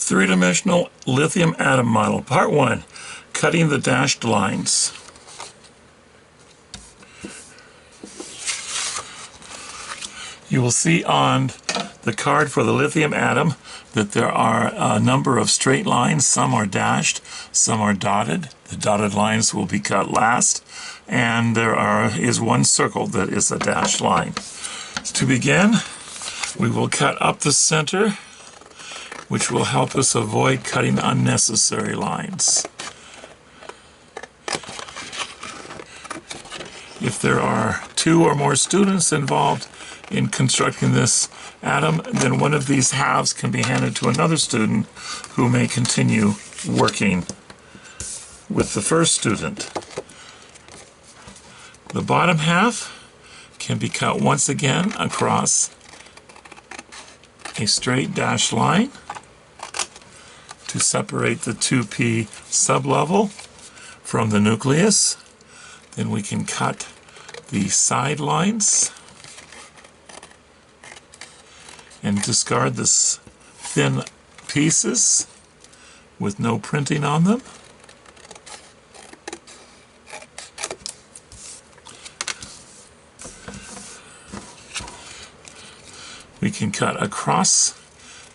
Three-dimensional lithium atom model. Part 1, cutting the dashed lines. You will see on the card for the lithium atom that there are a number of straight lines. Some are dashed, some are dotted. The dotted lines will be cut last, and there is one circle that is a dashed line. To begin, we will cut up the center, which will help us avoid cutting unnecessary lines. If there are 2 or more students involved in constructing this atom, then one of these halves can be handed to another student who may continue working with the first student. The bottom half can be cut once again across a straight dashed line to separate the 2p sublevel from the nucleus. Then we can cut the side lines and discard this thin pieces with no printing on them. We can cut across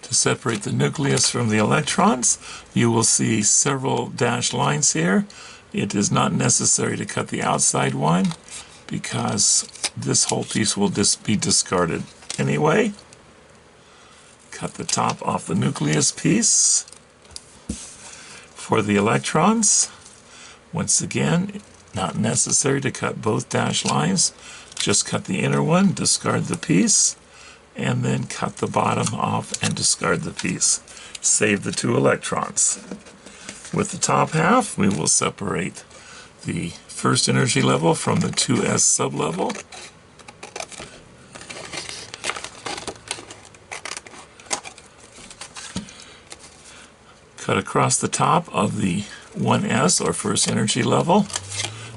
to separate the nucleus from the electrons. You will see several dashed lines here. It is not necessary to cut the outside one because this whole piece will just be discarded anyway. Cut the top off the nucleus piece. For the electrons, once again, not necessary to cut both dashed lines. Just cut the inner one, discard the piece, and then cut the bottom off and discard the piece. Save the 2 electrons. With the top half, we will separate the first energy level from the 2s sublevel. Cut across the top of the 1s, or first energy level.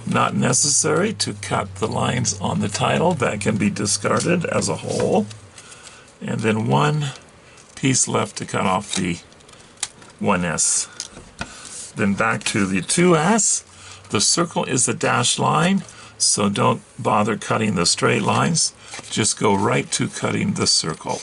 Not necessary to cut the lines on the title. That can be discarded as a whole. And then one piece left to cut off the 1s. Then back to the 2s. The circle is a dashed line, so don't bother cutting the straight lines. Just go right to cutting the circle.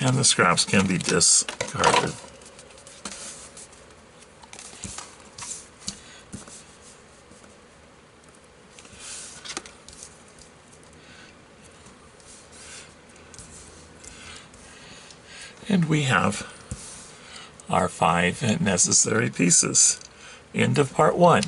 And the scraps can be discarded. And we have our 5 necessary pieces. End of part 1.